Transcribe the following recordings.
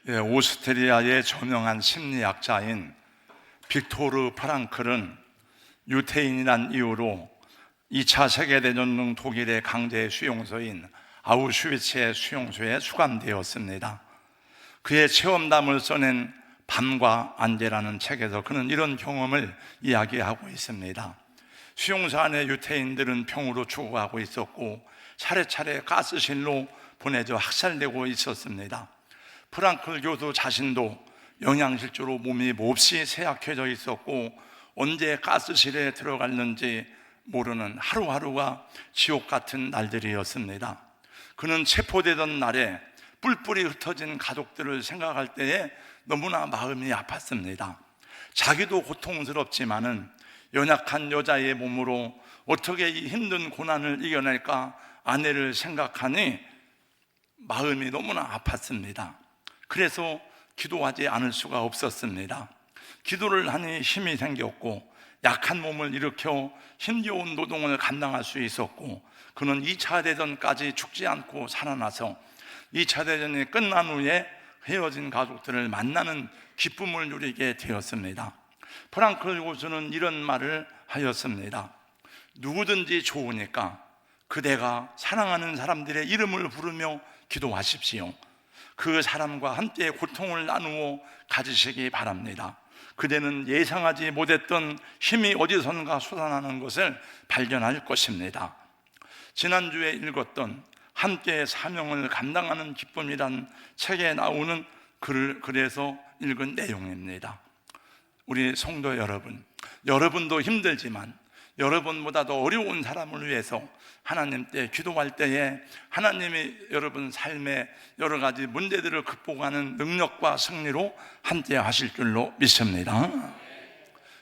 오스트리아의 저명한 심리학자인 빅토르 프랑클은 유태인이란 이유로 2차 세계대전 중 독일의 강제 수용소인 아우슈비츠의 수용소에 수감되었습니다. 그의 체험담을 써낸 밤과 안개라는 책에서 그는 이런 경험을 이야기하고 있습니다. 수용소 안에 유태인들은 병으로 죽어가고 있었고 차례차례 가스실로 보내져 학살되고 있었습니다. 프랑클 교수 자신도 영양실조로 몸이 몹시 쇠약해져 있었고 언제 가스실에 들어갔는지 모르는 하루하루가 지옥 같은 날들이었습니다. 그는 체포되던 날에 뿔뿔이 흩어진 가족들을 생각할 때에 너무나 마음이 아팠습니다. 자기도 고통스럽지만은 연약한 여자의 몸으로 어떻게 이 힘든 고난을 이겨낼까 아내를 생각하니 마음이 너무나 아팠습니다. 그래서 기도하지 않을 수가 없었습니다. 기도를 하니 힘이 생겼고 약한 몸을 일으켜 힘겨운 노동을 감당할 수 있었고 그는 2차 대전까지 죽지 않고 살아나서 2차 대전이 끝난 후에 헤어진 가족들을 만나는 기쁨을 누리게 되었습니다. 프랑클 교수는 이런 말을 하였습니다. 누구든지 좋으니까 그대가 사랑하는 사람들의 이름을 부르며 기도하십시오. 그 사람과 함께 고통을 나누어 가지시기 바랍니다. 그대는 예상하지 못했던 힘이 어디선가 솟아나는 것을 발견할 것입니다. 지난주에 읽었던 함께 사명을 감당하는 기쁨이란 책에 나오는 글에서 읽은 내용입니다. 우리 성도 여러분, 여러분도 힘들지만 여러분보다 더 어려운 사람을 위해서 하나님께 기도할 때에 하나님이 여러분 삶의 여러 가지 문제들을 극복하는 능력과 승리로 함께 하실 줄로 믿습니다.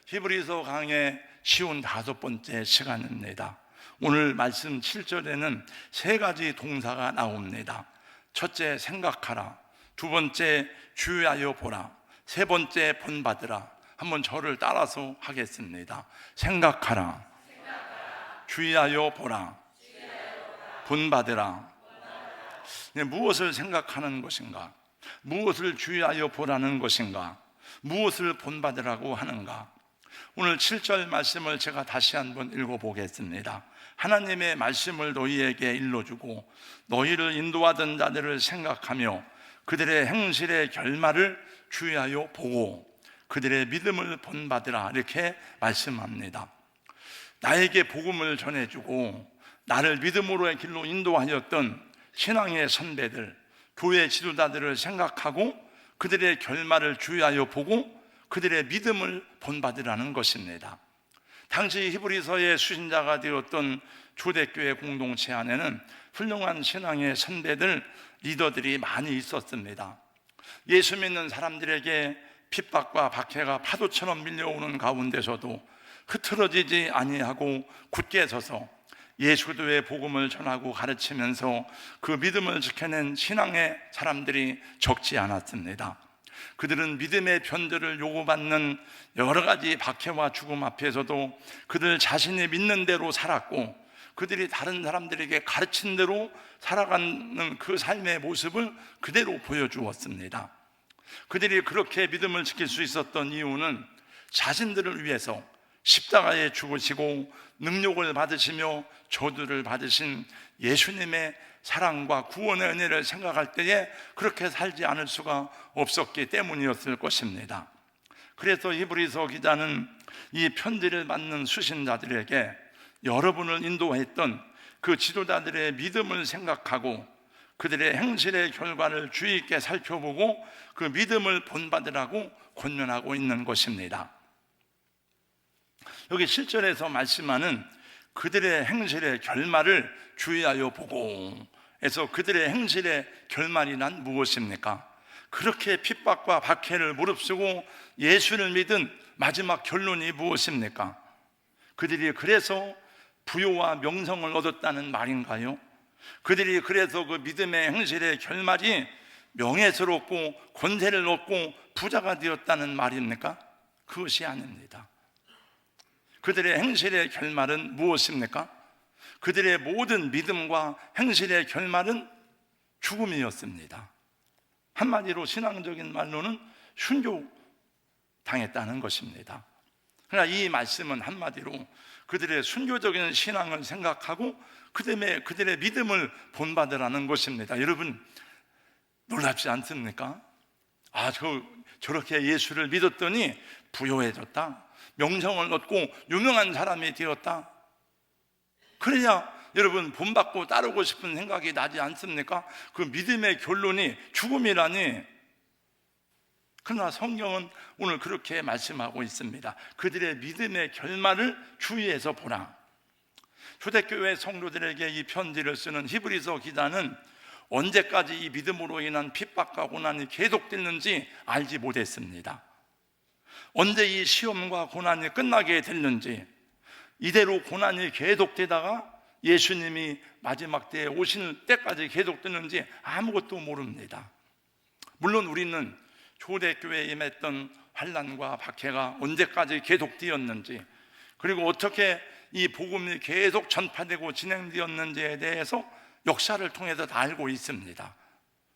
히브리서 강의 쉬운 5번째 시간입니다. 오늘 말씀 7절에는 3가지 동사가 나옵니다. 첫째, 생각하라. 두 번째, 주의하여 보라. 세 번째, 본받으라. 한번 저를 따라서 하겠습니다. 생각하라, 주의하여 보라, 본받으라. 무엇을 생각하는 것인가? 무엇을 주의하여 보라는 것인가? 무엇을 본받으라고 하는가? 오늘 7절 말씀을 제가 다시 한번 읽어보겠습니다. 하나님의 말씀을 너희에게 일러주고 너희를 인도하던 자들을 생각하며 그들의 행실의 결말을 주의하여 보고 그들의 믿음을 본받으라, 이렇게 말씀합니다. 나에게 복음을 전해주고 나를 믿음으로의 길로 인도하였던 신앙의 선배들, 교회 지도자들을 생각하고 그들의 결말을 주의하여 보고 그들의 믿음을 본받으라는 것입니다. 당시 히브리서의 수신자가 되었던 초대교회 공동체 안에는 훌륭한 신앙의 선배들, 리더들이 많이 있었습니다. 예수 믿는 사람들에게 핍박과 박해가 파도처럼 밀려오는 가운데서도 흐트러지지 아니하고 굳게 서서 예수도의 복음을 전하고 가르치면서 그 믿음을 지켜낸 신앙의 사람들이 적지 않았습니다. 그들은 믿음의 변절을 요구받는 여러 가지 박해와 죽음 앞에서도 그들 자신이 믿는 대로 살았고 그들이 다른 사람들에게 가르친 대로 살아가는 그 삶의 모습을 그대로 보여주었습니다. 그들이 그렇게 믿음을 지킬 수 있었던 이유는 자신들을 위해서 십자가에 죽으시고 능력을 받으시며 저주를 받으신 예수님의 사랑과 구원의 은혜를 생각할 때에 그렇게 살지 않을 수가 없었기 때문이었을 것입니다. 그래서 히브리서 기자는 이 편지를 받는 수신자들에게 여러분을 인도했던 그 지도자들의 믿음을 생각하고 그들의 행실의 결과를 주의 있게 살펴보고 그 믿음을 본받으라고 권면하고 있는 것입니다. 여기 7절에서 말씀하는 그들의 행실의 결말을 주의하여 보고 해서 그들의 행실의 결말이란 무엇입니까? 그렇게 핍박과 박해를 무릅쓰고 예수를 믿은 마지막 결론이 무엇입니까? 그들이 그래서 부요와 명성을 얻었다는 말인가요? 그들이 그래서 그 믿음의 행실의 결말이 명예스럽고 권세를 얻고 부자가 되었다는 말입니까? 그것이 아닙니다. 그들의 행실의 결말은 무엇입니까? 그들의 모든 믿음과 행실의 결말은 죽음이었습니다. 한마디로 신앙적인 말로는 순교당했다는 것입니다. 그러나 이 말씀은 한마디로 그들의 순교적인 신앙을 생각하고 그들의 믿음을 본받으라는 것입니다. 여러분, 놀랍지 않습니까? 저렇게 예수를 믿었더니 부요해졌다, 명성을 얻고 유명한 사람이 되었다. 그래야 여러분 본받고 따르고 싶은 생각이 나지 않습니까? 그 믿음의 결론이 죽음이라니. 그러나 성경은 오늘 그렇게 말씀하고 있습니다. 그들의 믿음의 결말을 주의해서 보라. 초대교회 성도들에게 이 편지를 쓰는 히브리서 기자는 언제까지 이 믿음으로 인한 핍박과 고난이 계속됐는지 알지 못했습니다. 언제 이 시험과 고난이 끝나게 됐는지, 이대로 고난이 계속되다가 예수님이 마지막 때에 오실 때까지 계속되는지 아무것도 모릅니다. 물론 우리는 초대교회에 임했던 환난과 박해가 언제까지 계속되었는지, 그리고 어떻게 이 복음이 계속 전파되고 진행되었는지에 대해서 역사를 통해서 다 알고 있습니다.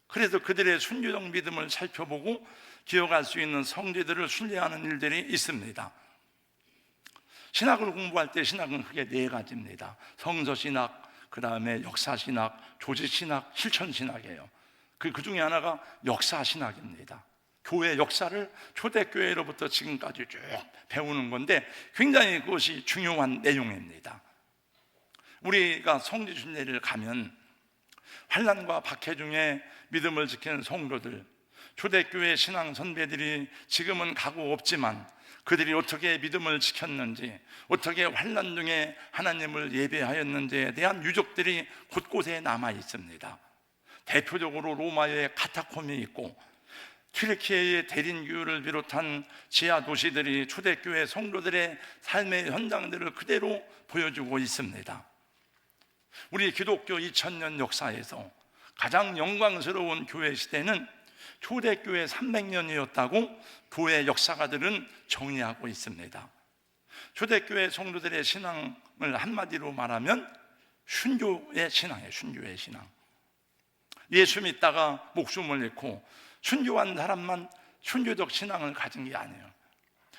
그래서 그들의 순교적 믿음을 살펴보고 기억할 수 있는 성지들을 순례하는 일들이 있습니다. 신학을 공부할 때 신학은 크게 네 가지입니다. 성서신학, 그 다음에 역사신학, 조직신학, 실천신학이에요. 그 중에 하나가 역사신학입니다. 교회 역사를 초대교회로부터 지금까지 쭉 배우는 건데 굉장히 그것이 중요한 내용입니다. 우리가 성지순례를 가면 환난과 박해 중에 믿음을 지키는 성도들, 초대교회 신앙 선배들이 지금은 가고 없지만 그들이 어떻게 믿음을 지켰는지, 어떻게 환난 중에 하나님을 예배하였는지에 대한 유적들이 곳곳에 남아 있습니다. 대표적으로 로마의 카타콤이 있고 튀르키예의 대린교를 비롯한 지하 도시들이 초대교회 성도들의 삶의 현장들을 그대로 보여주고 있습니다. 우리 기독교 2000년 역사에서 가장 영광스러운 교회 시대는 초대교회 300년이었다고 교회 역사가들은 정의하고 있습니다. 초대교회 성도들의 신앙을 한마디로 말하면 순교의 신앙이에요. 순교의 신앙. 예수 믿다가 목숨을 잃고 순교한 사람만 순교적 신앙을 가진 게 아니에요.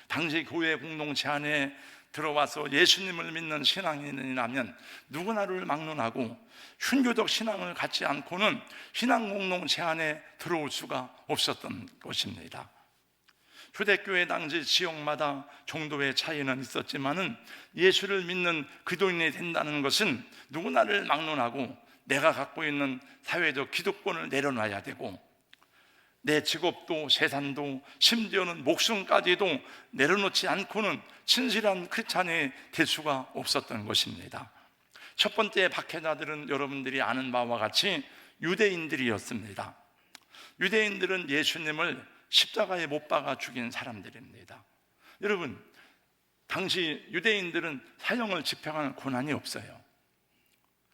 당시 교회 공동체 안에 들어와서 예수님을 믿는 신앙인이라면 누구나를 막론하고 순교적 신앙을 갖지 않고는 신앙 공동체 안에 들어올 수가 없었던 것입니다. 초대교회 당시 지역마다 정도의 차이는 있었지만은 예수를 믿는 그리스도인이 된다는 것은 누구나를 막론하고 내가 갖고 있는 사회적 기득권을 내려놔야 되고 내 직업도 재산도 심지어는 목숨까지도 내려놓지 않고는 진실한 크리스찬이 될 수가 없었던 것입니다. 첫 번째 박해자들은 여러분들이 아는 바와 같이 유대인들이었습니다. 유대인들은 예수님을 십자가에 못 박아 죽인 사람들입니다. 여러분, 당시 유대인들은 사형을 집행하는 권한이 없어요.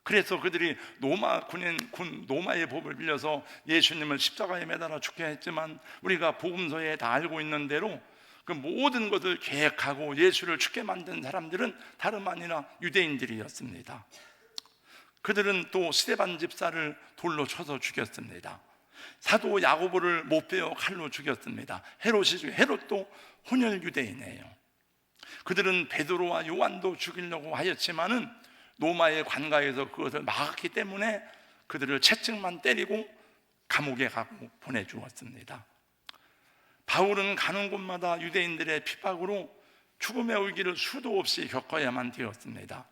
그래서 그들이 로마의 법을 빌려서 예수님을 십자가에 매달아 죽게 했지만 우리가 복음서에 다 알고 있는 대로 그 모든 것을 계획하고 예수를 죽게 만든 사람들은 다름 아니라 유대인들이었습니다. 그들은 또 스데반 집사를 돌로 쳐서 죽였습니다. 사도 야고보를 못 베어 칼로 죽였습니다. 헤롯도 혼혈 유대인이에요. 그들은 베드로와 요한도 죽이려고 하였지만은 로마의 관가에서 그것을 막았기 때문에 그들을 채찍만 때리고 감옥에 가고 보내주었습니다. 바울은 가는 곳마다 유대인들의 핍박으로 죽음의 위기를 수도 없이 겪어야만 되었습니다.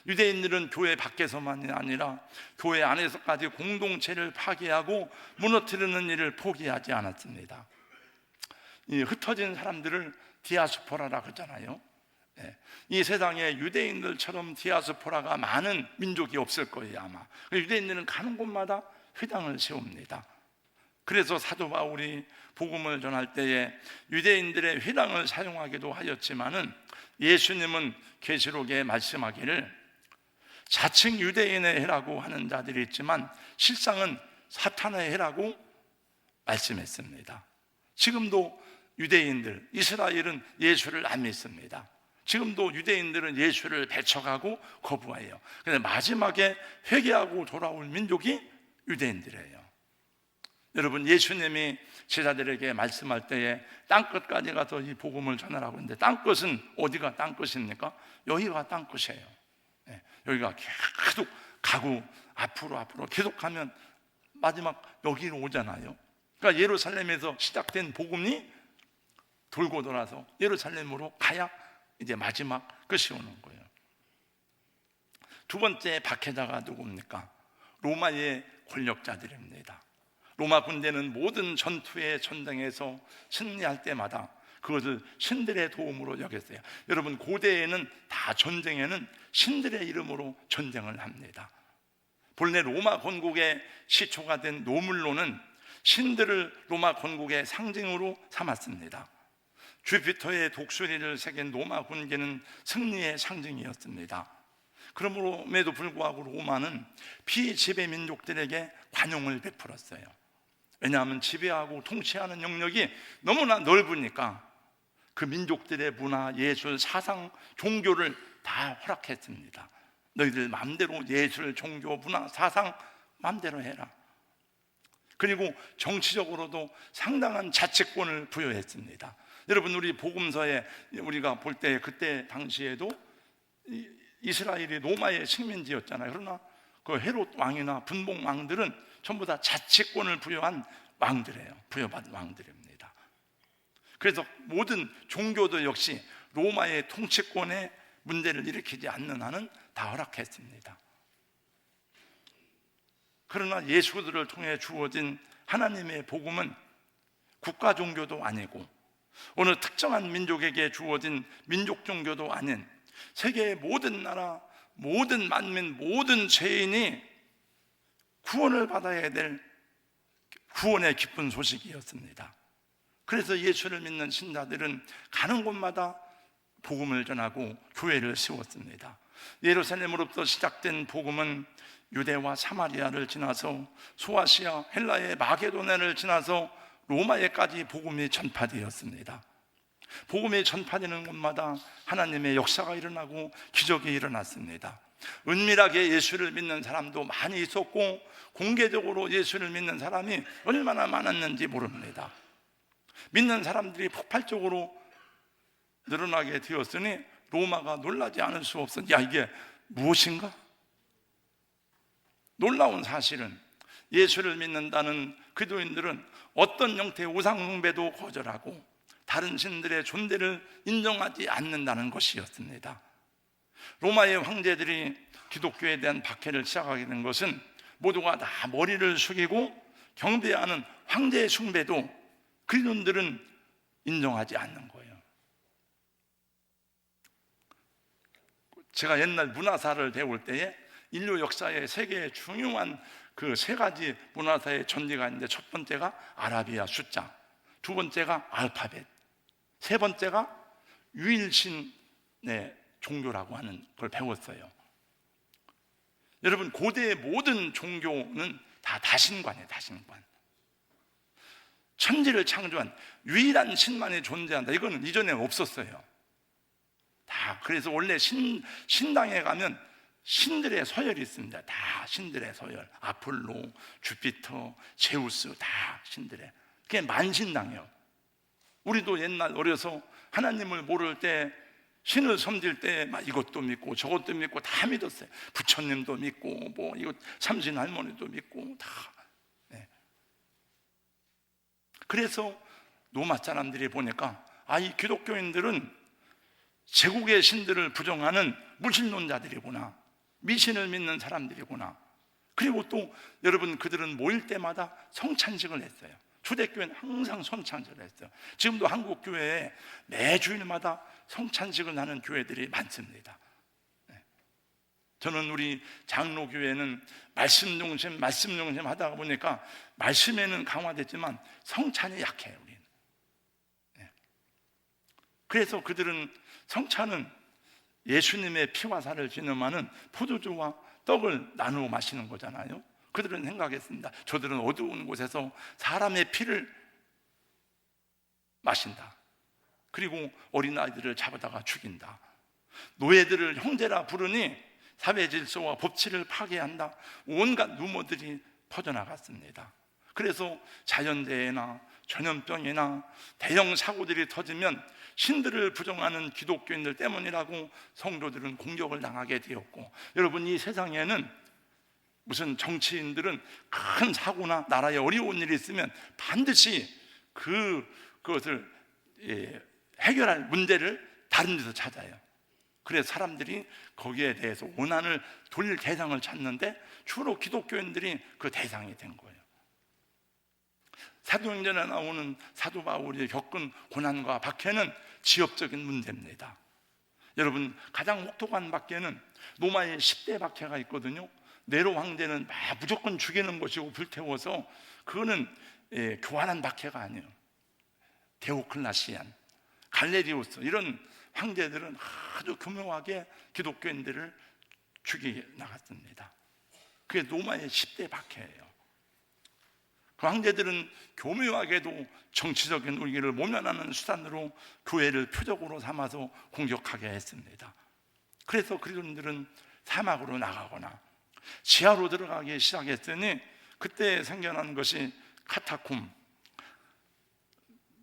유대인들은 교회 밖에서만이 아니라 교회 안에서까지 공동체를 파괴하고 무너뜨리는 일을 포기하지 않았습니다. 이 흩어진 사람들을 디아스포라라고 하잖아요. 이 세상에 유대인들처럼 디아스포라가 많은 민족이 없을 거예요. 아마 유대인들은 가는 곳마다 회당을 세웁니다. 그래서 사도 바울이 복음을 전할 때에 유대인들의 회당을 사용하기도 하였지만은 예수님은 계시록에 말씀하기를 자칭 유대인의 해라고 하는 자들이 있지만 실상은 사탄의 해라고 말씀했습니다. 지금도 유대인들, 이스라엘은 예수를 안 믿습니다. 지금도 유대인들은 예수를 배척하고 거부해요. 그런데 마지막에 회개하고 돌아올 민족이 유대인들이에요. 여러분, 예수님이 제자들에게 말씀할 때에 땅끝까지 가서 이 복음을 전하라고 했는데, 땅끝은 어디가 땅끝입니까? 여기가 땅끝이에요. 여기가 계속 가고 앞으로 계속 가면 마지막 여기로 오잖아요. 그러니까 예루살렘에서 시작된 복음이 돌고 돌아서 예루살렘으로 가야 이제 마지막 끝이 오는 거예요. 두 번째 박해자가 누굽니까? 로마의 권력자들입니다. 로마 군대는 모든 전투의 전쟁에서 승리할 때마다 그것을 신들의 도움으로 여겼어요. 여러분, 고대에는 다 전쟁에는 신들의 이름으로 전쟁을 합니다. 본래 로마 건국의 시초가 된 노물로는 신들을 로마 건국의 상징으로 삼았습니다. 주피터의 독수리를 새긴 로마 군기는 승리의 상징이었습니다. 그럼에도 불구하고 로마는 피지배 민족들에게 관용을 베풀었어요. 왜냐하면 지배하고 통치하는 영역이 너무나 넓으니까 그 민족들의 문화, 예술, 사상, 종교를 다 허락했습니다. 너희들 마음대로 예술, 종교, 문화, 사상 마음대로 해라. 그리고 정치적으로도 상당한 자치권을 부여했습니다. 여러분, 우리 복음서에 우리가 볼 때 그때 당시에도 이스라엘이 로마의 식민지였잖아요. 그러나 그 헤롯 왕이나 분봉 왕들은 전부 다 자치권을 부여한 왕들이에요. 부여받은 왕들입니다. 그래서 모든 종교도 역시 로마의 통치권에 문제를 일으키지 않는 한은 다 허락했습니다. 그러나 예수들을 통해 주어진 하나님의 복음은 국가 종교도 아니고 어느 특정한 민족에게 주어진 민족 종교도 아닌 세계의 모든 나라, 모든 만민, 모든 죄인이 구원을 받아야 될 구원의 기쁜 소식이었습니다. 그래서 예수를 믿는 신자들은 가는 곳마다 복음을 전하고 교회를 세웠습니다. 예루살렘으로부터 시작된 복음은 유대와 사마리아를 지나서 소아시아, 헬라의 마게도냐를 지나서 로마에까지 복음이 전파되었습니다. 복음이 전파되는 곳마다 하나님의 역사가 일어나고 기적이 일어났습니다. 은밀하게 예수를 믿는 사람도 많이 있었고 공개적으로 예수를 믿는 사람이 얼마나 많았는지 모릅니다. 믿는 사람들이 폭발적으로 늘어나게 되었으니 로마가 놀라지 않을 수 없어. 야, 이게 무엇인가? 놀라운 사실은 예수를 믿는다는 그리스도인들은 어떤 형태의 우상 숭배도 거절하고 다른 신들의 존재를 인정하지 않는다는 것이었습니다. 로마의 황제들이 기독교에 대한 박해를 시작하게 된 것은 모두가 다 머리를 숙이고 경배하는 황제 숭배도 그리스도인들은 인정하지 않는 거예요. 제가 옛날 문화사를 배울 때에 인류 역사의 세계의 중요한 그 세 가지 문화사의 전제가 있는데, 첫 번째가 아라비아 숫자, 두 번째가 알파벳, 세 번째가 유일신의 종교라고 하는 걸 배웠어요. 여러분, 고대의 모든 종교는 다 다신관이에요. 다신관. 천지를 창조한 유일한 신만이 존재한다. 이거는 이전에 없었어요. 다. 그래서 원래 신당에 가면 신들의 서열이 있습니다. 다 신들의 서열. 아폴로, 주피터, 제우스, 다 신들의. 그게 만신당이에요. 우리도 옛날 어려서 하나님을 모를 때, 신을 섬길 때 막 이것도 믿고 저것도 믿고 다 믿었어요. 부처님도 믿고 뭐 이거 삼신 할머니도 믿고 다. 네. 그래서 로마 사람들이 보니까 이 기독교인들은 제국의 신들을 부정하는 무신론자들이구나, 미신을 믿는 사람들이구나. 그리고 또 여러분, 그들은 모일 때마다 성찬식을 했어요. 초대교회는 항상 성찬식을 했어요. 지금도 한국 교회에 매 주일마다 성찬식을 하는 교회들이 많습니다. 저는 우리 장로교회는 말씀 중심 하다 보니까 말씀에는 강화됐지만 성찬이 약해요, 우리는. 그래서 그들은 성찬은 예수님의 피와 살을 기념하는 포도주와 떡을 나누어 마시는 거잖아요. 그들은 생각했습니다. 저들은 어두운 곳에서 사람의 피를 마신다. 그리고 어린아이들을 잡아다가 죽인다. 노예들을 형제라 부르니 사회 질서와 법치를 파괴한다. 온갖 루머들이 퍼져나갔습니다. 그래서 자연재해나 전염병이나 대형 사고들이 터지면 신들을 부정하는 기독교인들 때문이라고 성도들은 공격을 당하게 되었고, 여러분, 이 세상에는 무슨 정치인들은 큰 사고나 나라에 어려운 일이 있으면 반드시 그것을 해결할 문제를 다른 데서 찾아요. 그래서 사람들이 거기에 대해서 원한을 돌릴 대상을 찾는데 주로 기독교인들이 그 대상이 된 거예요. 사도행전에 나오는 사도 바울이 겪은 고난과 박해는 지역적인 문제입니다. 여러분, 가장 혹독한 박해는 로마의 10대 박해가 있거든요. 네로 황제는 무조건 죽이는 것이고 불태워서, 그거는 교활한 박해가 아니에요. 데오클라시안, 갈레리오스 이런 황제들은 아주 교묘하게 기독교인들을 죽이 나갔습니다. 그게 로마의 10대 박해예요. 그 황제들은 교묘하게도 정치적인 우위를 모면하는 수단으로 교회를 표적으로 삼아서 공격하게 했습니다. 그래서 그리스도인들은 사막으로 나가거나 지하로 들어가기 시작했으니, 그때 생겨난 것이 카타콤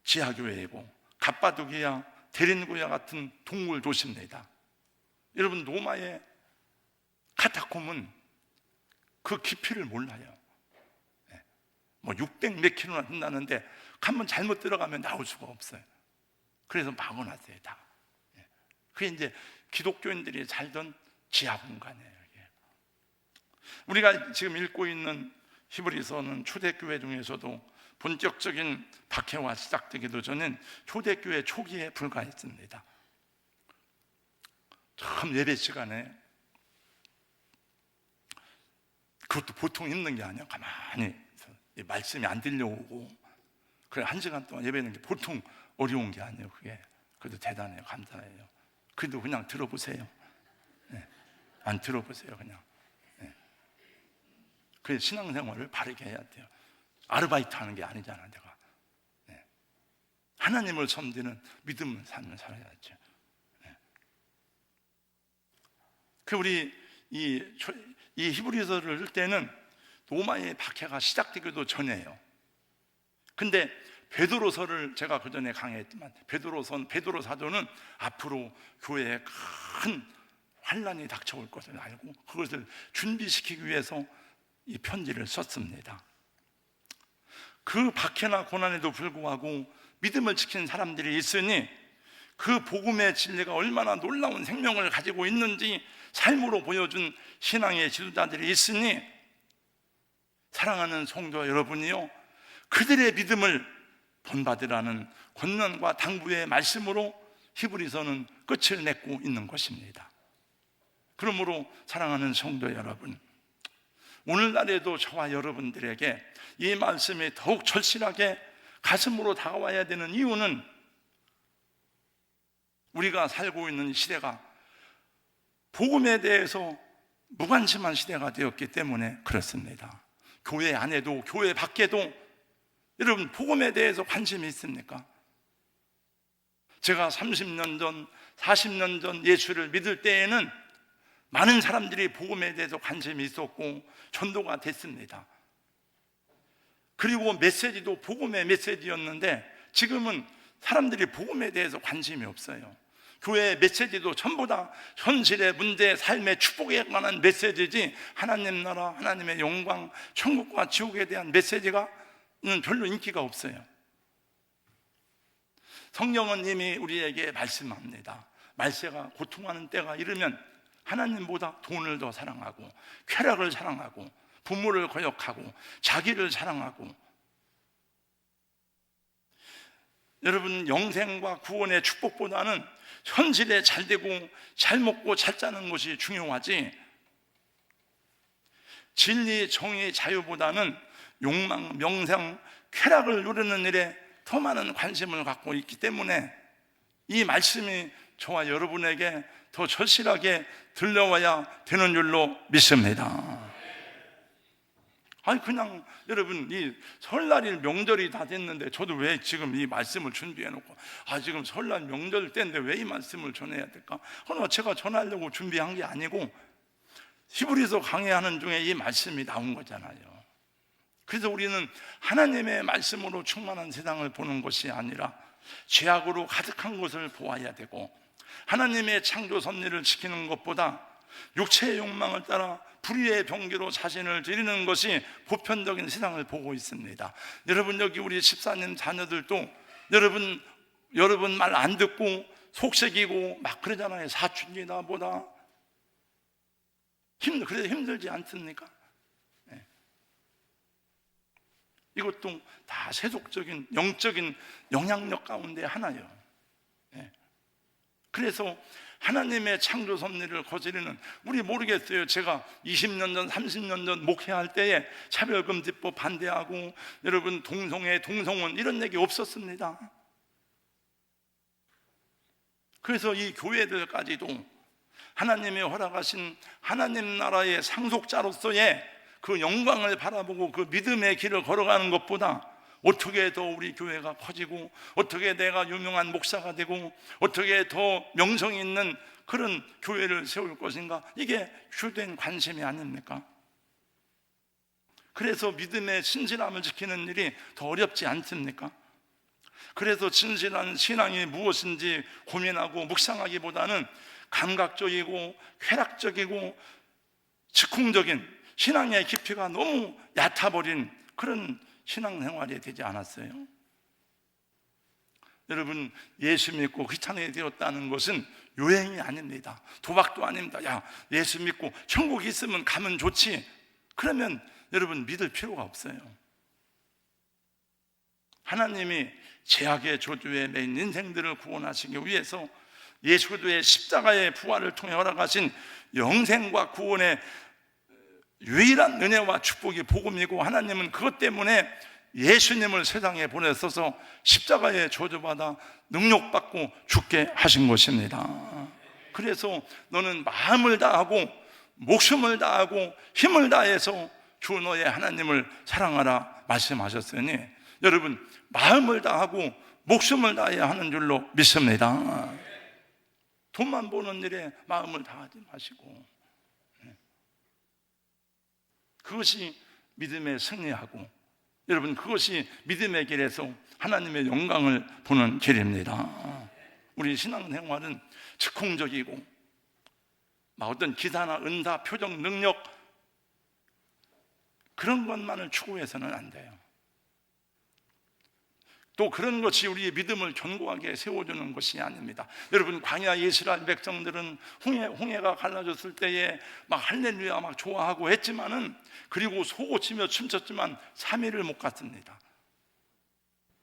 지하교회이고 갑바도기야, 데린구야 같은 동굴 도시입니다. 여러분, 로마의 카타콤은 그 깊이를 몰라요. 600 몇 킬로나 된다는데 한번 잘못 들어가면 나올 수가 없어요. 그래서 막아놨어요, 다. 그게 이제 기독교인들이 살던 지하 공간이에요. 우리가 지금 읽고 있는 히브리서는 초대교회 중에서도 본격적인 박해와 시작되기도 전엔 초대교회 초기에 불과했습니다. 참, 예배 시간에, 그것도 보통 있는 게 아니에요. 가만히 말씀이 안 들려오고, 그래 1시간 동안 예배하는 게 보통 어려운 게 아니에요. 그게 그래도 대단해요. 감사해요. 그래도 그냥 들어보세요. 안 들어보세요. 그냥. 그 신앙생활을 바르게 해야 돼요. 아르바이트 하는 게 아니잖아, 내가. 하나님을 섬기는 믿음을 삶을 살아야죠. 그 우리 이 히브리서를 읽을 때는 로마의 박해가 시작되기도 전이에요. 근데 베드로서를 제가 그 전에 강의했지만, 베드로 사도는 앞으로 교회에 큰 환란이 닥쳐올 것을 알고 그것을 준비시키기 위해서 이 편지를 썼습니다. 그 박해나 고난에도 불구하고 믿음을 지킨 사람들이 있으니, 그 복음의 진리가 얼마나 놀라운 생명을 가지고 있는지 삶으로 보여준 신앙의 지도자들이 있으니, 사랑하는 성도 여러분이요, 그들의 믿음을 본받으라는 권면과 당부의 말씀으로 히브리서는 끝을 맺고 있는 것입니다. 그러므로 사랑하는 성도 여러분, 오늘날에도 저와 여러분들에게 이 말씀이 더욱 절실하게 가슴으로 다가와야 되는 이유는, 우리가 살고 있는 시대가 복음에 대해서 무관심한 시대가 되었기 때문에 그렇습니다. 교회 안에도 교회 밖에도 여러분, 복음에 대해서 관심이 있습니까? 제가 30년 전, 40년 전 예수를 믿을 때에는 많은 사람들이 복음에 대해서 관심이 있었고 전도가 됐습니다. 그리고 메시지도 복음의 메시지였는데, 지금은 사람들이 복음에 대해서 관심이 없어요. 교회의 메시지도 전부 다 현실의 문제, 삶의 축복에 관한 메시지지, 하나님 나라, 하나님의 영광, 천국과 지옥에 대한 메시지가 별로 인기가 없어요. 성경은 이미 우리에게 말씀합니다. 말세가 고통하는 때가 이르면 하나님보다 돈을 더 사랑하고 쾌락을 사랑하고 부모를 거역하고 자기를 사랑하고, 여러분, 영생과 구원의 축복보다는 현실에 잘 되고 잘 먹고 잘 자는 것이 중요하지, 진리, 정의, 자유보다는 욕망, 명상, 쾌락을 누리는 일에 더 많은 관심을 갖고 있기 때문에 이 말씀이 저와 여러분에게 더 절실하게 들려와야 되는 줄로 믿습니다. 아니, 그냥 여러분, 이 설날일 명절이 다 됐는데 저도 왜 지금 이 말씀을 준비해 놓고, 지금 설날 명절 때인데 왜 이 말씀을 전해야 될까? 그러나 제가 전하려고 준비한 게 아니고 히브리서 강의하는 중에 이 말씀이 나온 거잖아요. 그래서 우리는 하나님의 말씀으로 충만한 세상을 보는 것이 아니라 죄악으로 가득한 것을 보아야 되고, 하나님의 창조 섭리를 지키는 것보다 육체의 욕망을 따라 불의의 병기로 자신을 드리는 것이 보편적인 세상을 보고 있습니다. 여러분, 여기 우리 집사님 자녀들도 여러분 말 안 듣고 속색이고 막 그러잖아요. 사춘기나 보다 그래도 힘들지 않습니까? 네. 이것도 다 세속적인 영적인 영향력 가운데 하나예요. 네. 그래서 하나님의 창조 섭리를 거스르는, 우리 모르겠어요. 제가 20년 전 30년 전 목회할 때에 차별금지법 반대하고 여러분 동성애 동성혼 이런 얘기 없었습니다. 그래서 이 교회들까지도 하나님의 허락하신 하나님 나라의 상속자로서의 그 영광을 바라보고 그 믿음의 길을 걸어가는 것보다 어떻게 더 우리 교회가 커지고, 어떻게 내가 유명한 목사가 되고, 어떻게 더 명성이 있는 그런 교회를 세울 것인가, 이게 주된 관심이 아닙니까? 그래서 믿음의 신실함을 지키는 일이 더 어렵지 않습니까? 그래서 진실한 신앙이 무엇인지 고민하고 묵상하기보다는 감각적이고 쾌락적이고 즉흥적인 신앙의 깊이가 너무 얕아버린 그런 신앙생활이 되지 않았어요? 여러분, 예수 믿고 크리스찬이 되었다는 것은 요행이 아닙니다. 도박도 아닙니다. 야, 예수 믿고 천국이 있으면 가면 좋지, 그러면 여러분 믿을 필요가 없어요. 하나님이 죄악의 저주에 매인 인생들을 구원하시기 위해서 예수 그리스도의 십자가의 부활을 통해 허락하신 영생과 구원의 유일한 은혜와 축복이 복음이고, 하나님은 그것 때문에 예수님을 세상에 보내셔서 십자가에 저주받아 능욕받고 죽게 하신 것입니다. 그래서 너는 마음을 다하고 목숨을 다하고 힘을 다해서 주 너의 하나님을 사랑하라 말씀하셨으니, 여러분 마음을 다하고 목숨을 다해야 하는 줄로 믿습니다. 돈만 버는 일에 마음을 다하지 마시고, 그것이 믿음의 승리하고, 여러분 그것이 믿음의 길에서 하나님의 영광을 보는 길입니다. 우리 신앙생활은 즉흥적이고 막 어떤 기사나 은사, 표정, 능력 그런 것만을 추구해서는 안 돼요. 또 그런 것이 우리의 믿음을 견고하게 세워주는 것이 아닙니다. 여러분, 광야 이스라엘 백성들은 홍해가 갈라졌을 때에 막 할렐루야 막 좋아하고 했지만은, 그리고 소고치며 춤췄지만 3일을 못 갔습니다.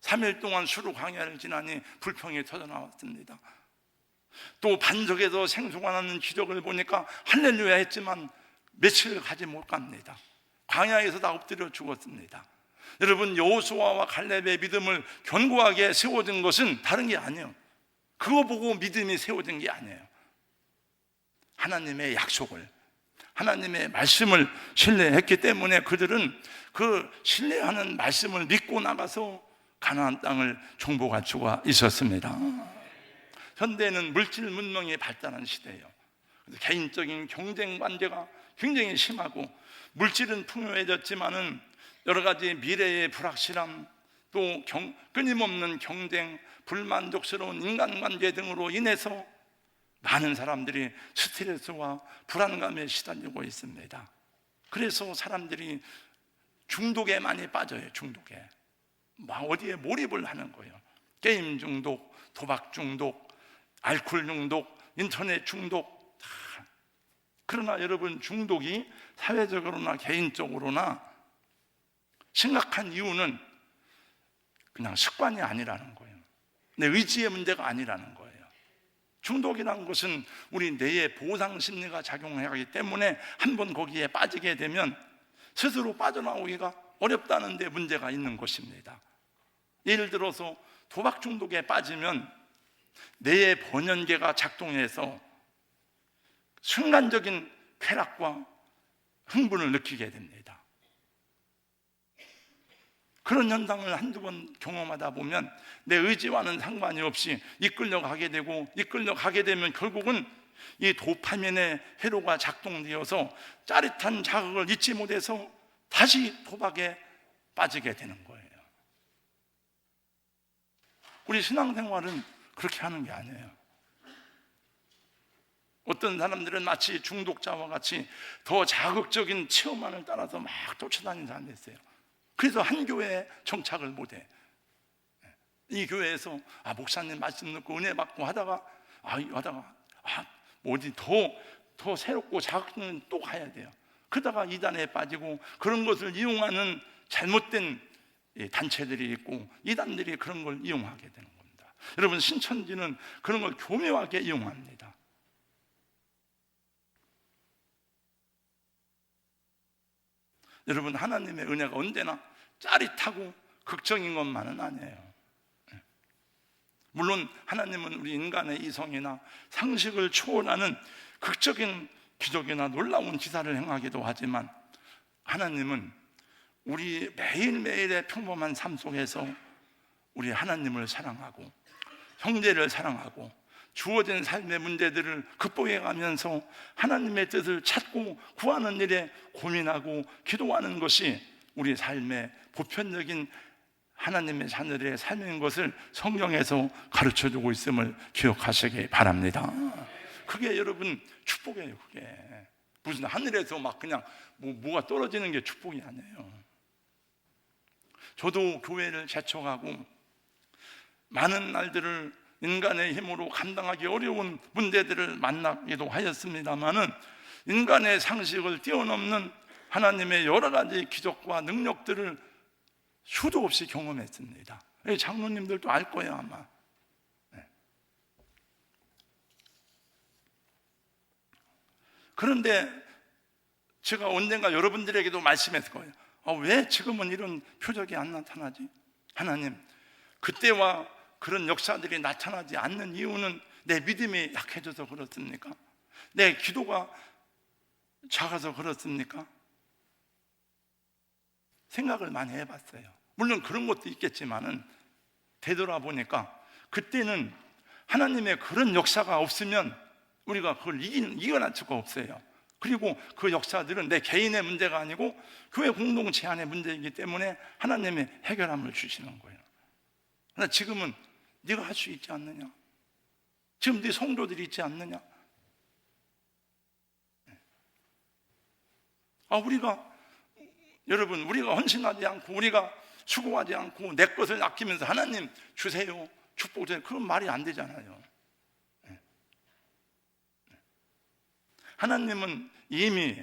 3일 동안 수루 광야를 지나니 불평이 터져나왔습니다. 또 반석에서 생수가 나는 기적을 보니까 할렐루야 했지만 며칠 가지 못 갑니다. 광야에서 다 엎드려 죽었습니다. 여러분, 여호수아와 갈렙의 믿음을 견고하게 세워진 것은 다른 게 아니에요. 그거 보고 믿음이 세워진 게 아니에요. 하나님의 약속을, 하나님의 말씀을 신뢰했기 때문에 그들은 그 신뢰하는 말씀을 믿고 나가서 가나안 땅을 정복할 수가 있었습니다. 현대는 물질 문명이 발달한 시대예요. 개인적인 경쟁 관계가 굉장히 심하고, 물질은 풍요해졌지만은 여러 가지 미래의 불확실함, 또 끊임없는 경쟁, 불만족스러운 인간관계 등으로 인해서 많은 사람들이 스트레스와 불안감에 시달리고 있습니다. 그래서 사람들이 중독에 많이 빠져요. 중독에 막 어디에 몰입을 하는 거예요. 게임 중독, 도박 중독, 알코올 중독, 인터넷 중독 다. 그러나 여러분, 중독이 사회적으로나 개인적으로나 심각한 이유는 그냥 습관이 아니라는 거예요. 내 의지의 문제가 아니라는 거예요. 중독이라는 것은 우리 뇌의 보상 심리가 작용하기 때문에 한번 거기에 빠지게 되면 스스로 빠져나오기가 어렵다는 데 문제가 있는 것입니다. 예를 들어서 도박 중독에 빠지면 뇌의 번연계가 작동해서 순간적인 쾌락과 흥분을 느끼게 됩니다. 그런 현상을 한두 번 경험하다 보면 내 의지와는 상관이 없이 이끌려가게 되고, 이끌려가게 되면 결국은 이 도파민의 회로가 작동되어서 짜릿한 자극을 잊지 못해서 다시 도박에 빠지게 되는 거예요. 우리 신앙생활은 그렇게 하는 게 아니에요. 어떤 사람들은 마치 중독자와 같이 더 자극적인 체험만을 따라서 막 쫓아다니는 사람이 있어요. 그래서 한 교회에 정착을 못해. 이 교회에서 목사님 말씀 듣고 은혜 받고 하다가 어디 더 새롭고 자극적인 또 가야 돼요. 그러다가 이단에 빠지고 그런 것을 이용하는 잘못된 단체들이 있고 이단들이 그런 걸 이용하게 되는 겁니다. 여러분, 신천지는 그런 걸 교묘하게 이용합니다. 여러분, 하나님의 은혜가 언제나 짜릿하고 극적인 것만은 아니에요. 물론 하나님은 우리 인간의 이성이나 상식을 초월하는 극적인 기적이나 놀라운 기사를 행하기도 하지만, 하나님은 우리 매일매일의 평범한 삶 속에서 우리 하나님을 사랑하고 형제를 사랑하고 주어진 삶의 문제들을 극복해 가면서 하나님의 뜻을 찾고 구하는 일에 고민하고 기도하는 것이 우리 삶의 보편적인 하나님의 자녀들의 삶인 것을 성경에서 가르쳐주고 있음을 기억하시기 바랍니다. 그게 여러분 축복이에요. 그게 무슨 하늘에서 막 그냥 뭐가 떨어지는 게 축복이 아니에요. 저도 교회를 개척하고 많은 날들을 인간의 힘으로 감당하기 어려운 문제들을 만나기도 하였습니다마는, 인간의 상식을 뛰어넘는 하나님의 여러 가지 기적과 능력들을 수도 없이 경험했습니다. 장로님들도 알 거예요, 아마. 그런데 제가 언젠가 여러분들에게도 말씀했을 거예요. 왜 지금은 이런 표적이 안 나타나지? 하나님, 그때와 그런 역사들이 나타나지 않는 이유는 내 믿음이 약해져서 그렇습니까? 내 기도가 작아서 그렇습니까? 생각을 많이 해봤어요. 물론 그런 것도 있겠지만은 되돌아보니까 그때는 하나님의 그런 역사가 없으면 우리가 그걸 이겨낼 수가 없어요. 그리고 그 역사들은 내 개인의 문제가 아니고 교회 공동체 안의 문제이기 때문에 하나님이 해결함을 주시는 거예요. 그러나 지금은 네가 할 수 있지 않느냐? 지금 네 성도들이 있지 않느냐? 우리가 헌신하지 않고 우리가 수고하지 않고 내 것을 아끼면서 하나님 주세요, 축복 주세요, 그건 말이 안 되잖아요. 하나님은 이미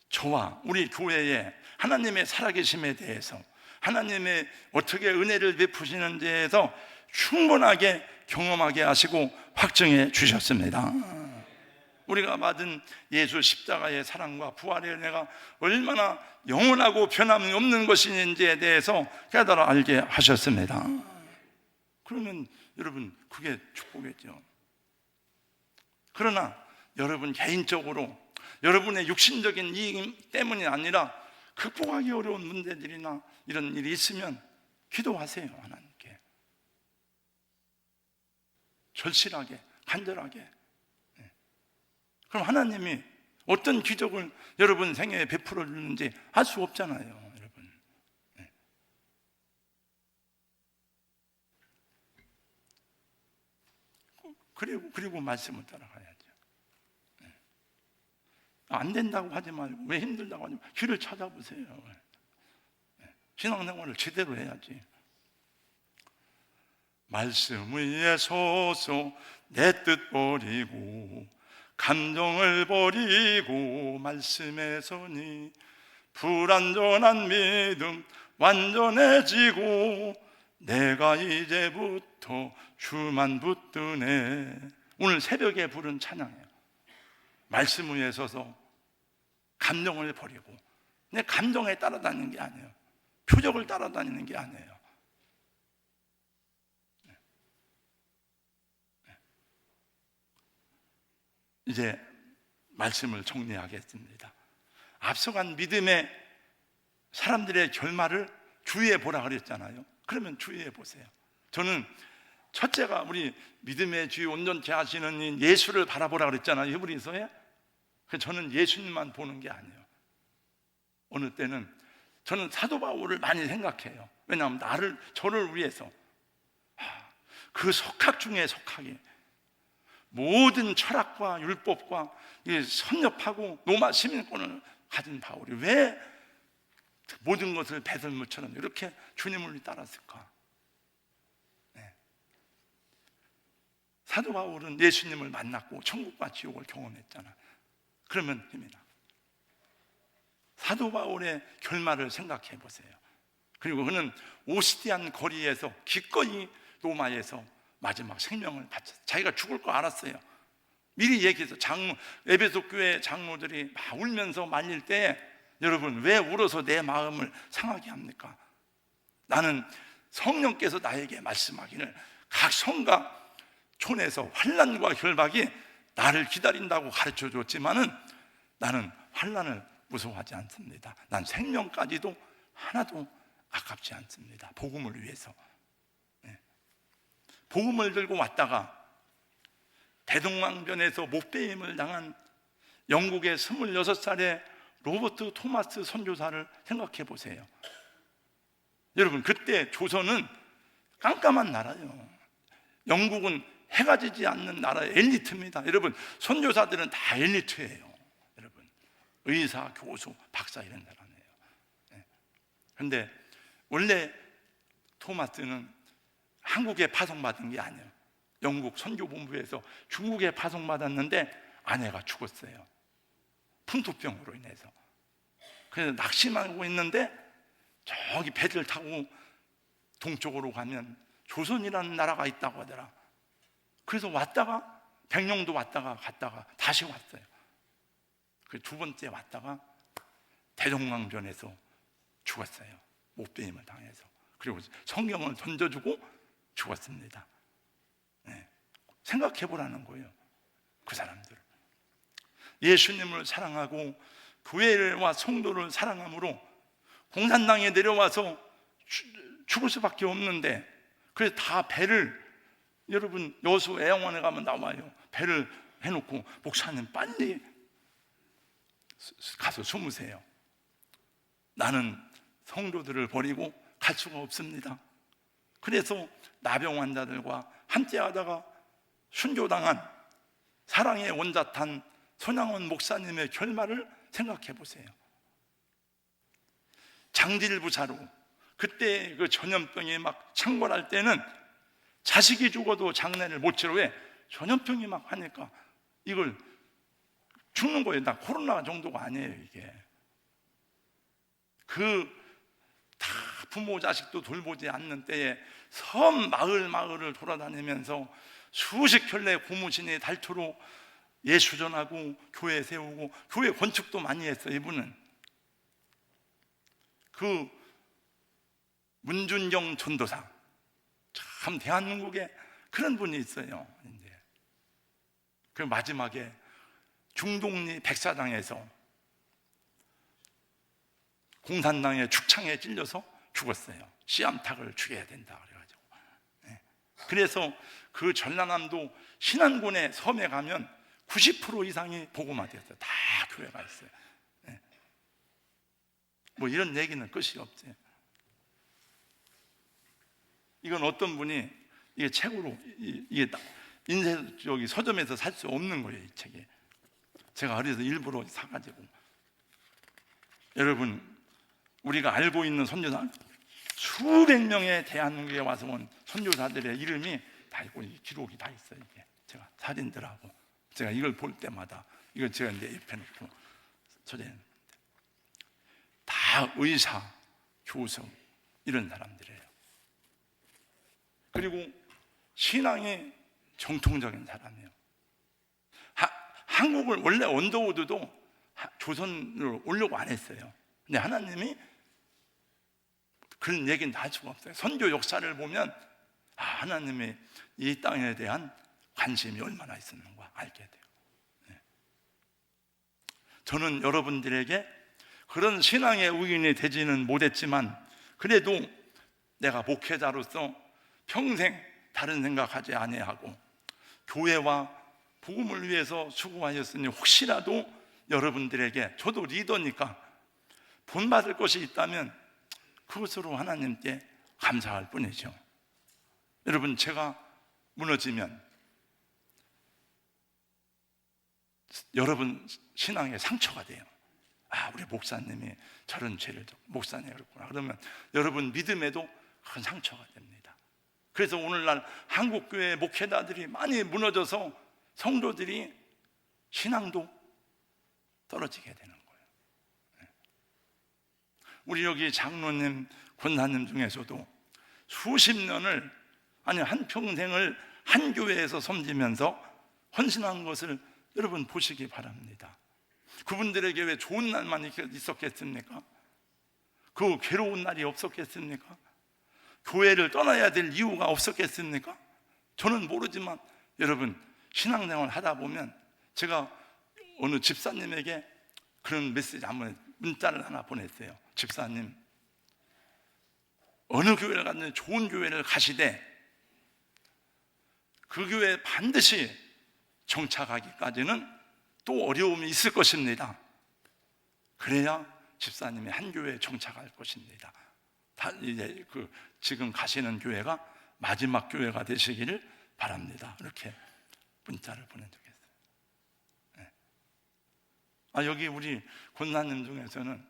저와 우리 교회에 하나님의 살아계심에 대해서, 하나님의 어떻게 은혜를 베푸시는지에서 충분하게 경험하게 하시고 확증해 주셨습니다. 우리가 받은 예수 십자가의 사랑과 부활의 은혜가 얼마나 영원하고 변함이 없는 것인지에 대해서 깨달아 알게 하셨습니다. 그러면 여러분, 그게 축복이죠. 그러나 여러분 개인적으로 여러분의 육신적인 이익 때문이 아니라 극복하기 어려운 문제들이나 이런 일이 있으면 기도하세요. 하나님께 절실하게, 간절하게. 그럼 하나님이 어떤 기적을 여러분 생애에 베풀어 주는지 알 수 없잖아요, 여러분. 그리고 말씀을 따라가야죠. 안 된다고 하지 말고, 왜 힘들다고 하지 말고 길을 찾아보세요. 신앙생활을 제대로 해야지. 말씀 위에 서서 내 뜻 버리고 감정을 버리고 말씀에 서니 불완전한 믿음 완전해지고 내가 이제부터 주만 붙드네. 오늘 새벽에 부른 찬양이에요. 말씀 위에 서서 감정을 버리고, 내 감정에 따라다니는 게 아니에요. 표적을 따라다니는 게 아니에요. 이제 말씀을 정리하겠습니다. 앞서간 믿음의 사람들의 결말을 주의해 보라 그랬잖아요. 그러면 주의해 보세요. 저는 첫째가 우리 믿음의 주의 온전케 하시는 이 예수를 바라보라 그랬잖아요, 히브리서에. 저는 예수님만 보는 게 아니에요. 어느 때는 저는 사도 바울을 많이 생각해요. 왜냐하면 저를 위해서 그 속학 중에 속학이 모든 철학과 율법과 선nhập하고 로마 시민권을 가진 바울이 왜 모든 것을 배설물처럼 이렇게 주님을 따랐을까? 네. 사도 바울은 예수님을 만났고 천국과 지옥을 경험했잖아. 그러면 힘이 나. 사도 바울의 결말을 생각해 보세요. 그리고 그는 오시디안 거리에서 기꺼이 로마에서 마지막 생명을 바쳤어요. 자기가 죽을 거 알았어요. 미리 얘기해서 에베소 교회 장로들이 막 울면서 말릴 때, 여러분 왜 울어서 내 마음을 상하게 합니까? 나는 성령께서 나에게 말씀하기를 각 성과 촌에서 환난과 결박이 나를 기다린다고 가르쳐 줬지만은 나는 환난을 무서워하지 않습니다. 난 생명까지도 하나도 아깝지 않습니다. 복음을 위해서. 복음을 들고 왔다가 대동강변에서 목배임을 당한 영국의 26살의 로버트 토마스 선교사를 생각해 보세요. 여러분, 그때 조선은 깜깜한 나라예요. 영국은 해가 지지 않는 나라의 엘리트입니다. 여러분, 선교사들은 다 엘리트예요. 여러분, 의사, 교수, 박사 이런 사람이에요. 그런데 원래 토마스는 한국에 파송받은 게 아니에요. 영국 선교본부에서 중국에 파송받았는데 아내가 죽었어요. 풍토병으로 인해서. 그래서 낙심하고 있는데 저기 배를 타고 동쪽으로 가면 조선이라는 나라가 있다고 하더라. 그래서 왔다가 백령도 왔다가 갔다가 다시 왔어요. 그 두 번째 왔다가 대동강변에서 죽었어요. 목배임을 당해서. 그리고 성경을 던져주고 죽었습니다. 생각해 보라는 거예요. 그 사람들 예수님을 사랑하고 교회와 성도를 사랑함으로 공산당에 내려와서 죽을 수밖에 없는데, 그래서 다 배를, 여러분 여수 애영원에 가면 나와요. 배를 해놓고 목사님 빨리 가서 숨으세요. 나는 성도들을 버리고 갈 수가 없습니다. 그래서 나병 환자들과 함께 하다가 순교당한 사랑의 원자탄 손양원 목사님의 결말을 생각해 보세요. 장질부사로 그때 그 전염병이 막 창궐할 때는 자식이 죽어도 장례를 못 치러. 왜? 전염병이 막 하니까 이걸 죽는 거예요. 나 코로나 정도가 아니에요. 이게 다 부모 자식도 돌보지 않는 때에 섬 마을을 돌아다니면서 수십 켤레 고무신이 닳도록 예수 전하고 교회 세우고 교회 건축도 많이 했어요. 이분은 그 문준영 전도사, 참 대한민국에 그런 분이 있어요. 이제 그 마지막에 중동리 백사장에서 공산당의 축창에 찔려서 죽었어요. 씨암탉을 죽여야 된다 그래가지고. 그래서 그 전라남도 신안군의 섬에 가면 90% 이상이 복음화되었어요. 다 교회가 있어요. 뭐 이런 얘기는 끝이 없지. 이건 어떤 분이 이게 책으로 이게 인쇄 저기 서점에서 살 수 없는 거예요. 이 책이. 제가 그래서 일부러 사가지고. 여러분, 우리가 알고 있는 선교사 수백 명의 대한민국에 와서 온 선교사들의 이름이 다 있고 기록이 다 있어요. 이게 제가 사진들하고 제가 이걸 볼 때마다 이걸 제가 이제 옆에 놓고 소재했는데 다 의사, 교수 이런 사람들이에요. 그리고 신앙이 정통적인 사람이에요. 한국을 원래 언더우드도 조선으로 오려고 안 했어요. 근데 하나님이 그런 얘기는 다 할 수가 없어요. 선교 역사를 보면 하나님의 이 땅에 대한 관심이 얼마나 있었는가 알게 돼요. 저는 여러분들에게 그런 신앙의 우인이 되지는 못했지만 그래도 내가 목회자로서 평생 다른 생각하지 아니하고 교회와 복음을 위해서 수고하셨으니 혹시라도 여러분들에게, 저도 리더니까 본받을 것이 있다면 그것으로 하나님께 감사할 뿐이죠. 여러분, 제가 무너지면 여러분 신앙에 상처가 돼요. 아, 우리 목사님이 저런 죄를 목사님이 그렇구나. 그러면 여러분 믿음에도 큰 상처가 됩니다. 그래서 오늘날 한국교회 목회자들이 많이 무너져서 성도들이 신앙도 떨어지게 되는 거예요. 우리 여기 장로님, 권사님 중에서도 수십 년을, 아니 한평생을 한 교회에서 섬기면서 헌신한 것을 여러분 보시기 바랍니다. 그분들에게 왜 좋은 날만 있었겠습니까? 그 괴로운 날이 없었겠습니까? 교회를 떠나야 될 이유가 없었겠습니까? 저는 모르지만 여러분, 신앙생활 하다 보면 제가 어느 집사님에게 그런 메시지 한번 문자를 하나 보냈어요. 집사님, 어느 교회를 갔는지 좋은 교회를 가시되 그 교회에 반드시 정착하기까지는 또 어려움이 있을 것입니다. 그래야 집사님이 한 교회에 정착할 것입니다. 이제 지금 가시는 교회가 마지막 교회가 되시기를 바랍니다. 이렇게 문자를 보낸 적이 있어요. 네. 여기 우리 권사님 중에서는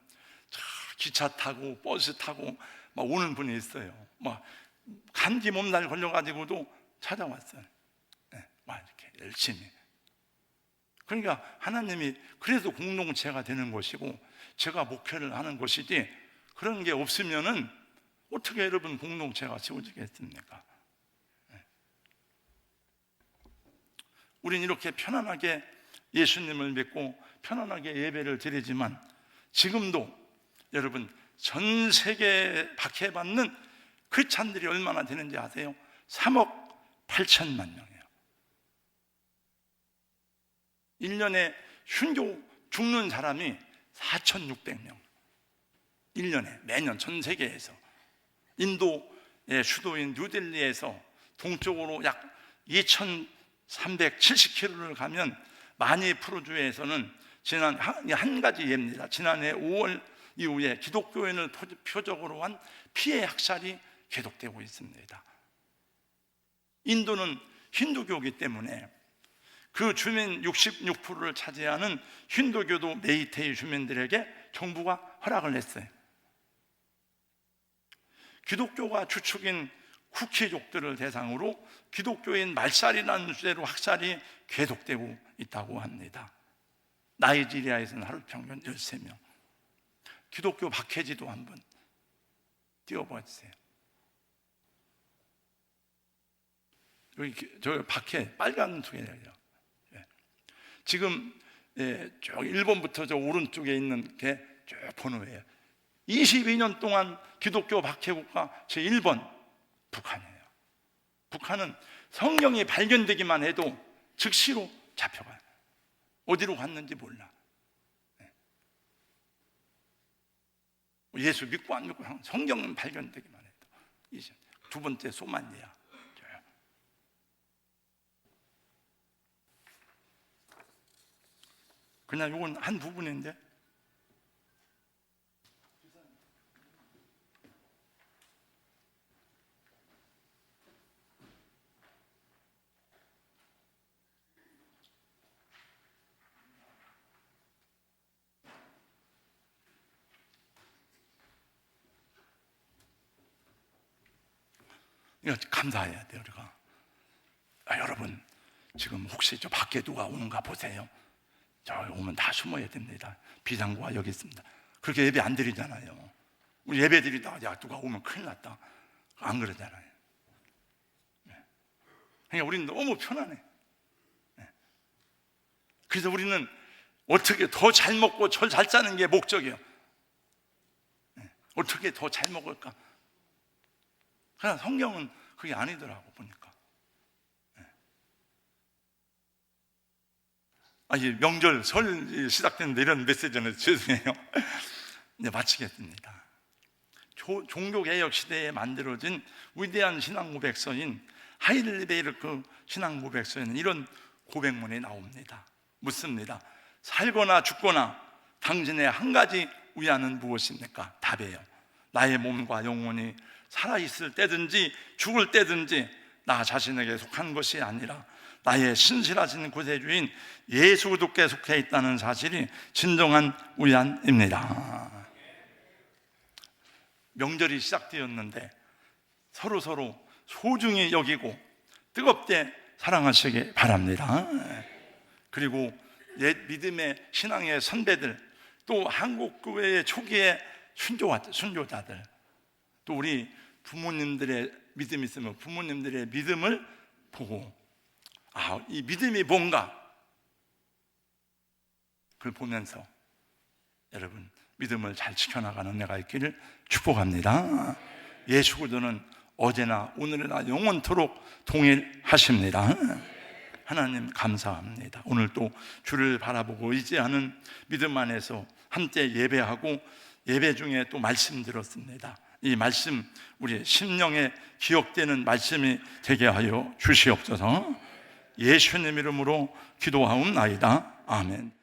기차 타고 버스 타고 막 오는 분이 있어요. 막 감기 몸살 걸려가지고도 찾아왔어요. 네. 막 이렇게 열심히. 그러니까 하나님이 그래도 공동체가 되는 것이고 제가 목회를 하는 것이지, 그런 게 없으면은 어떻게 여러분 공동체가 세워지겠습니까? 우린 이렇게 편안하게 예수님을 믿고 편안하게 예배를 드리지만 지금도 여러분 전 세계에 박해받는 크리스찬들이 얼마나 되는지 아세요? 3억 8천만 명이에요. 1년에 순교 죽는 사람이 4,600명. 1년에 매년 전 세계에서. 인도의 수도인 뉴델리에서 동쪽으로 약 2,370km를 가면 마니푸르주에서는 지난 한 가지 예입니다. 지난해 5월 이후에 기독교인을 표적으로 한 피해 학살이 계속되고 있습니다. 인도는 힌두교이기 때문에 그 주민 66%를 차지하는 힌두교도 메이테이 주민들에게 정부가 허락을 했어요. 기독교가 주축인 쿠키족들을 대상으로 기독교인 말살이라는 주제로 학살이 계속되고 있다고 합니다. 나이지리아에서는 하루 평균 13명. 기독교 박해지도 한번 띄워보세요. 여기 저 박해 빨간 투게요. 지금 저 일본부터 저 오른쪽에 있는 게 쭉 번호예요. 22년 동안 기독교 박해국가 제1번 북한이에요. 북한은 성경이 발견되기만 해도 즉시로 잡혀가요. 어디로 갔는지 몰라. 예수 믿고 안 믿고 성경은 발견되기만 해도. 두 번째 소말리아. 그냥 이건 한 부분인데 이거 감사해야 돼요. 우리가 여러분 지금 혹시 저 밖에 누가 오는가 보세요. 저 오면 다 숨어야 됩니다. 비상구가 여기 있습니다. 그렇게 예배 안 드리잖아요. 우리 예배 드리다가 야 누가 오면 큰일 났다 안 그러잖아요. 그러니까 우리는 너무 편안해. 그래서 우리는 어떻게 더 잘 먹고 잘 사는 게 목적이에요. 어떻게 더 잘 먹을까? 그러나 성경은 그게 아니더라고 보니까. 명절 설 시작됐는데 이런 메시지는 죄송해요. 이제 마치겠습니다. 종교개혁 시대에 만들어진 위대한 신앙 고백서인 하이델베르크 신앙 고백서에는 이런 고백문이 나옵니다. 묻습니다. 살거나 죽거나 당신의 한 가지 위안은 무엇입니까? 답이에요. 나의 몸과 영혼이 살아있을 때든지 죽을 때든지 나 자신에게 속한 것이 아니라 나의 신실하신 구세주인 예수 그리스도께 속해 있다는 사실이 진정한 위안입니다. 명절이 시작되었는데 서로 소중히 여기고 뜨겁게 사랑하시기 바랍니다. 그리고 옛 믿음의 신앙의 선배들, 또 한국교회의 초기의 순교자들, 또 우리 부모님들의 믿음이 있으면 부모님들의 믿음을 보고 이 믿음이 뭔가 그걸 보면서 여러분 믿음을 잘 지켜나가는 은혜가 있기를 축복합니다. 예수 그리스도는 어제나 오늘이나 영원토록 동일하십니다. 하나님 감사합니다. 오늘 또 주를 바라보고 의지하는 믿음 안에서 함께 예배하고 예배 중에 또 말씀 들었습니다. 이 말씀 우리 심령에 기억되는 말씀이 되게 하여 주시옵소서. 예수님 이름으로 기도하옵나이다. 아멘.